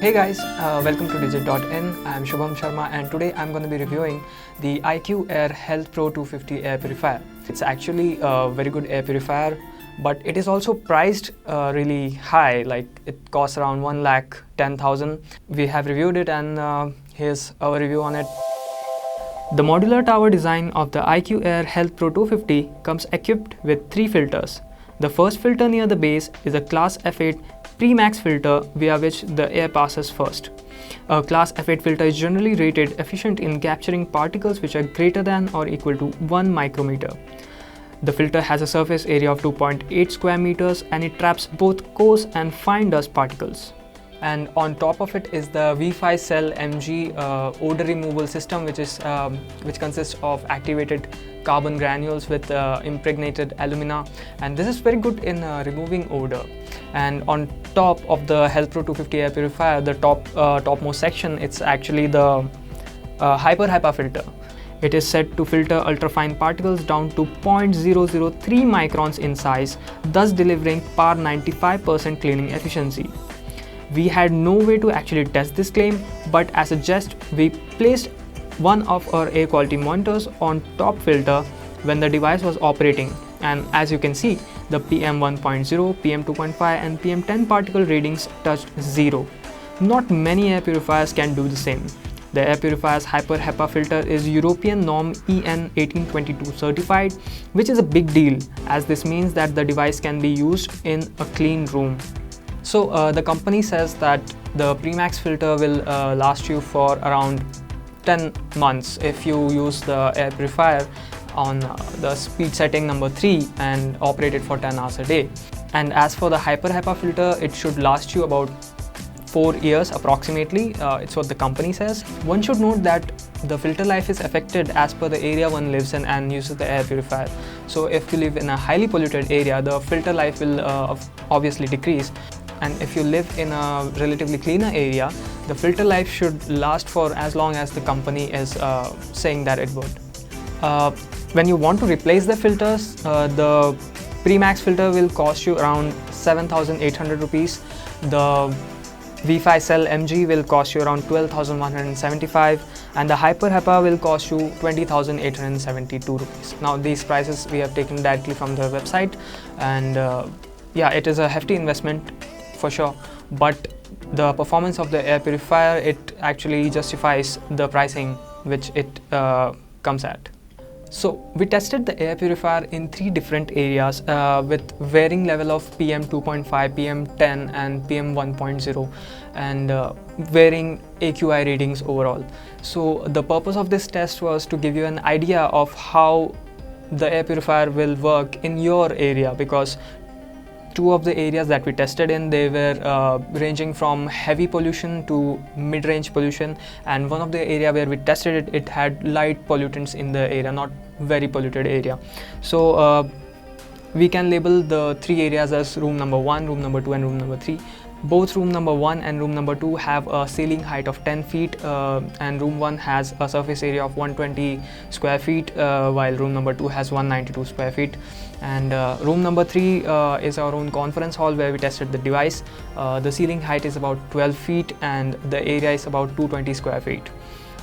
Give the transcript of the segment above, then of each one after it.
Hey guys, welcome to Digit.in. I'm Shubham Sharma and today I'm going to be reviewing the IQAir HealthPro 250 air purifier. It's actually a very good air purifier, but it is also priced really high, like it costs around 1,10,000. We have reviewed it and here's our review on it. The modular tower design of the IQAir HealthPro 250 comes equipped with 3 filters. The first filter near the base is a Class F8 Pre-Max filter via which the air passes first. A Class F8 filter is generally rated efficient in capturing particles which are greater than or equal to 1 micrometer. The filter has a surface area of 2.8 square meters and it traps both coarse and fine dust particles. And on top of it is the V5 Cell MG odor removal system, which consists of activated carbon granules with impregnated alumina, and this is very good in removing odor. And on top of the HealthPro 250 air purifier, the topmost section, it's actually the Hyper HEPA filter. It is said to filter ultrafine particles down to 0.003 microns in size, thus delivering par 95% cleaning efficiency. We had no way to actually test this claim, but as a jest, we placed one of our air quality monitors on top filter when the device was operating, and as you can see, the PM 1.0, PM 2.5 and PM 10 particle readings touched 0. Not many air purifiers can do the same. The air purifier's Hyper HEPA filter is European norm EN 1822 certified, which is a big deal as this means that the device can be used in a clean room. So the company says that the Pre-Max filter will last you for around 10 months if you use the air purifier on the speed setting number 3 and operate it for 10 hours a day. And as for the Hyper HEPA filter, it should last you about 4 years approximately. It's what the company says. One should note that the filter life is affected as per the area one lives in and uses the air purifier. So if you live in a highly polluted area, the filter life will obviously decrease. And if you live in a relatively cleaner area, the filter life should last for as long as the company is saying that it would. When you want to replace the filters, the Pre-Max filter will cost you around 7,800 rupees. The V5 Cell MG will cost you around 12,175, and the Hyper HEPA will cost you 20,872 rupees. Now these prices we have taken directly from the website, and yeah, it is a hefty investment for sure, but the performance of the air purifier, it actually justifies the pricing which it comes at. So we tested the air purifier in 3 different areas with varying level of PM 2.5, PM 10 and PM 1.0 and varying AQI readings overall. So the purpose of this test was to give you an idea of how the air purifier will work in your area, because 2 of the areas that we tested in, they were ranging from heavy pollution to mid-range pollution, and one of the area where we tested it, it had light pollutants in the area, not very polluted area. So we can label the 3 areas as room number 1, room number 2 and room number 3. Both room number 1 and room number 2 have a ceiling height of 10 feet and room 1 has a surface area of 120 square feet while room number 2 has 192 square feet. And room number 3 is our own conference hall where we tested the device. The ceiling height is about 12 feet and the area is about 220 square feet.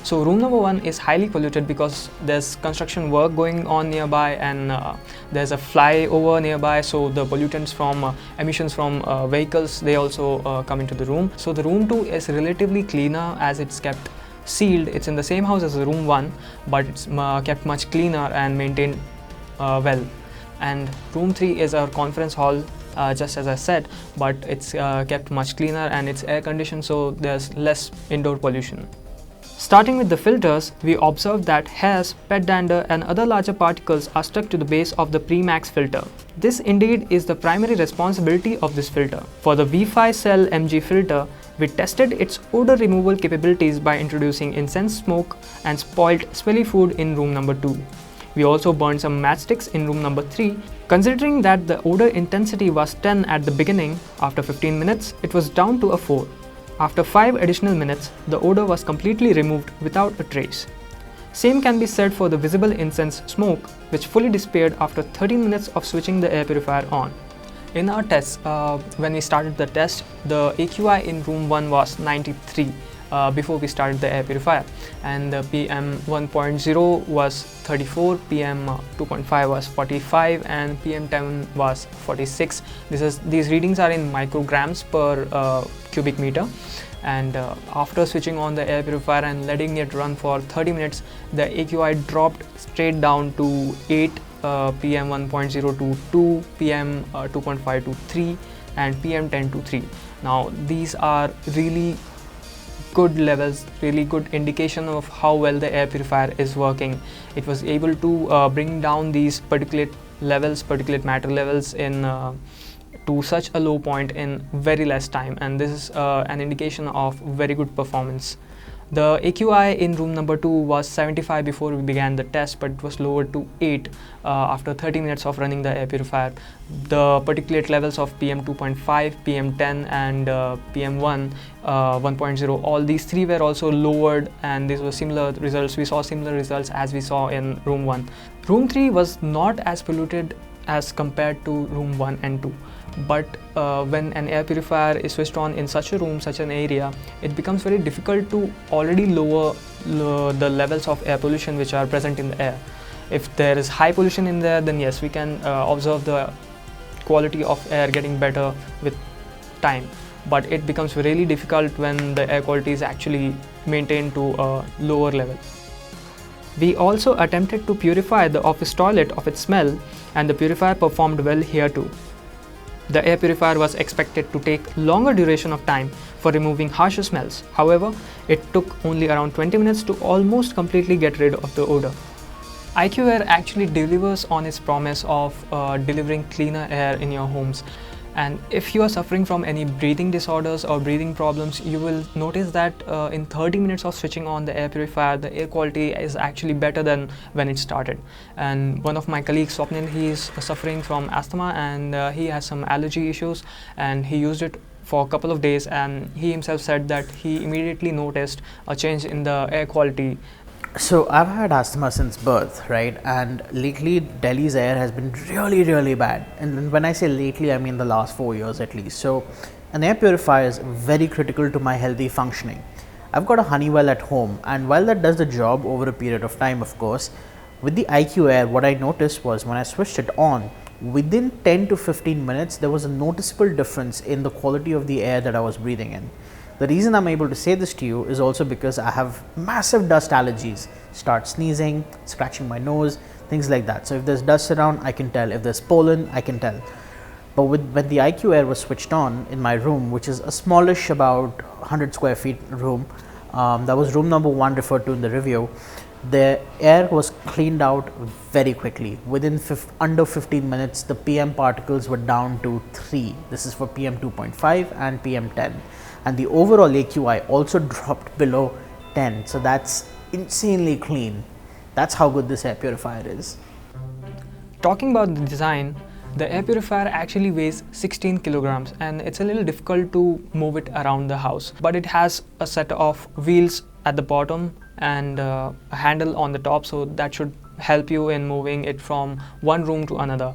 So room number 1 is highly polluted because there's construction work going on nearby and there's a flyover nearby, so the pollutants from emissions from vehicles, they also come into the room. So the room 2 is relatively cleaner as it's kept sealed. It's in the same house as the room 1, but it's kept much cleaner and maintained well. And room 3 is our conference hall, just as I said, but it's kept much cleaner and it's air conditioned, so there's less indoor pollution. Starting with the filters, we observed that hairs, pet dander and other larger particles are stuck to the base of the Pre-Max filter. This indeed is the primary responsibility of this filter. For the V5 Cell MG filter, we tested its odor removal capabilities by introducing incense smoke and spoiled smelly food in room number 2. We also burned some matchsticks in room number 3. Considering that the odor intensity was 10 at the beginning, after 15 minutes, it was down to a 4. After 5 additional minutes, the odor was completely removed without a trace. Same can be said for the visible incense smoke, which fully disappeared after 13 minutes of switching the air purifier on. In our test, when we started the test, the AQI in room 1 was 93 before we started the air purifier, and the PM 1.0 was 34, PM 2.5 was 45, and PM 10 was 46. These readings are in micrograms per cubic meter. And after switching on the air purifier and letting it run for 30 minutes, the AQI dropped straight down to 8, PM 1.0 to 2, PM 2.5 to 3, and PM 10 to 3. Now these are really good levels, really good indication of how well the air purifier is working. It was able to bring down these particulate matter levels in to such a low point in very less time, and this is an indication of very good performance. The AQI in room number 2 was 75 before we began the test, but it was lowered to 8 after 30 minutes of running the air purifier. The particulate levels of PM 2.5, PM 10 and PM 1.0, all these three were also lowered, and these were similar results. We saw similar results as we saw in room 1. Room 3 was not as polluted as compared to room 1 and 2. But when an air purifier is switched on in such a room, such an area, it becomes very difficult to already lower the levels of air pollution which are present in the air. If there is high pollution in there, then yes, we can observe the quality of air getting better with time. But it becomes really difficult when the air quality is actually maintained to a lower level. We also attempted to purify the office toilet of its smell, and the purifier performed well here too. The air purifier was expected to take longer duration of time for removing harsher smells. However, it took only around 20 minutes to almost completely get rid of the odor. IQAir actually delivers on its promise of delivering cleaner air in your homes. And if you are suffering from any breathing disorders or breathing problems, you will notice that in 30 minutes of switching on the air purifier, the air quality is actually better than when it started. And one of my colleagues, Swapnil, he is suffering from asthma, and he has some allergy issues, and he used it for a couple of days, and he himself said that he immediately noticed a change in the air quality. So I've had asthma since birth, right? And lately Delhi's air has been really bad. And when I say lately, I mean the last 4 years at least. So an air purifier is very critical to my healthy functioning. I've got a Honeywell at home, and while that does the job over a period of time, of course, with the IQAir, what I noticed was when I switched it on, within 10 to 15 minutes, there was a noticeable difference in the quality of the air that I was breathing in. The reason I'm able to say this to you is also because I have massive dust allergies, start sneezing, scratching my nose, things like that. So if there's dust around, I can tell. If there's pollen, I can tell. But when the IQAir was switched on in my room, which is a smallish, about 100 square feet room, that was room number 1 referred to in the review, the air was cleaned out very quickly. Within under 15 minutes, the PM particles were down to 3. This is for PM 2.5 and PM 10. And the overall AQI also dropped below 10. So that's insanely clean. That's how good this air purifier is. Talking about the design, the air purifier actually weighs 16 kilograms, and it's a little difficult to move it around the house. But it has a set of wheels at the bottom and a handle on the top, so that should help you in moving it from one room to another.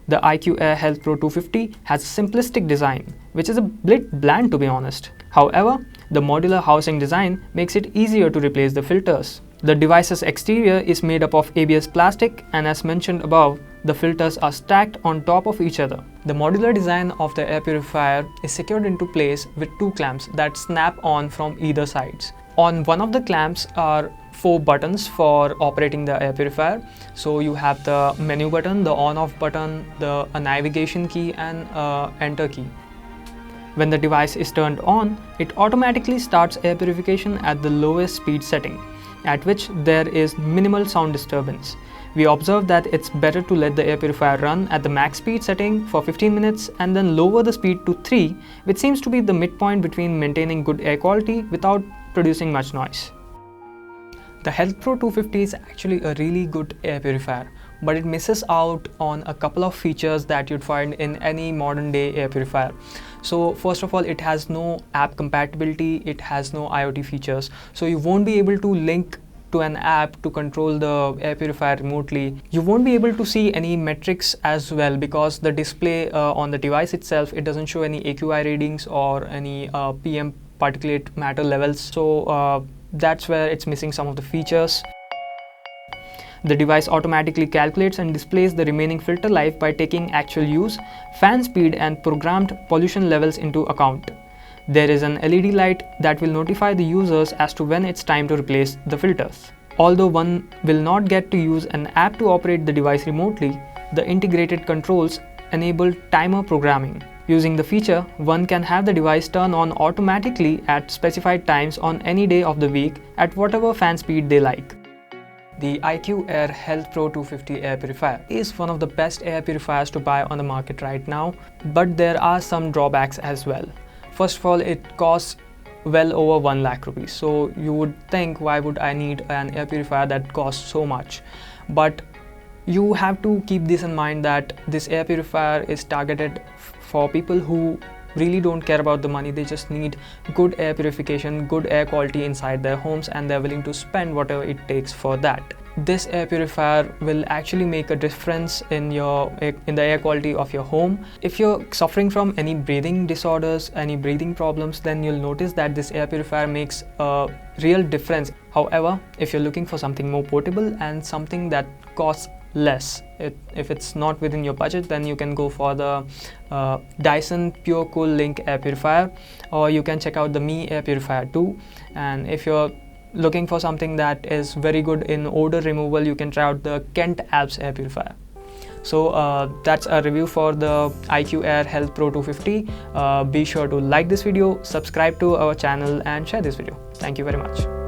The IQAir HealthPro 250 has a simplistic design, which is a bit bland to be honest. However, the modular housing design makes it easier to replace the filters. The device's exterior is made up of ABS plastic, and as mentioned above, the filters are stacked on top of each other. The modular design of the air purifier is secured into place with 2 clamps that snap on from either sides. On one of the clamps are 4 buttons for operating the air purifier. So you have the menu button, the on-off button, a navigation key and enter key. When the device is turned on, it automatically starts air purification at the lowest speed setting, at which there is minimal sound disturbance. We observed that it's better to let the air purifier run at the max speed setting for 15 minutes and then lower the speed to 3, which seems to be the midpoint between maintaining good air quality without producing much noise. The HealthPro 250 is actually a really good air purifier, but it misses out on a couple of features that you'd find in any modern day air purifier. So first of all, it has no app compatibility, it has no IoT features, so you won't be able to link to an app to control the air purifier remotely, you won't be able to see any metrics as well, because the display on the device itself, it doesn't show any AQI readings or any PM particulate matter levels. So that's where it's missing some of the features. The device automatically calculates and displays the remaining filter life by taking actual use, fan speed and programmed pollution levels into account. There is an LED light that will notify the users as to when it's time to replace the filters. Although one will not get to use an app to operate the device remotely, the integrated controls enable timer programming. Using the feature, one can have the device turn on automatically at specified times on any day of the week at whatever fan speed they like. The IQAir HealthPro 250 air purifier is one of the best air purifiers to buy on the market right now, but there are some drawbacks as well. First of all, it costs well over 1 lakh rupees. So you would think, why would I need an air purifier that costs so much? But you have to keep this in mind that this air purifier is targeted for people who really don't care about the money. They just need good air purification, good air quality inside their homes, and they're willing to spend whatever it takes for that. This air purifier will actually make a difference in the air quality of your home. If you're suffering from any breathing disorders, any breathing problems, then you'll notice that this air purifier makes a real difference. However, if you're looking for something more portable and something that costs less, if it's not within your budget, then you can go for the Dyson Pure Cool Link air purifier, or you can check out the Me air purifier too. And if you're looking for something that is very good in odor removal, you can try out the Kent Alps air purifier. So that's a review for the IQAir HealthPro 250. Be sure to like this video, subscribe to our channel and share this video. Thank you very much.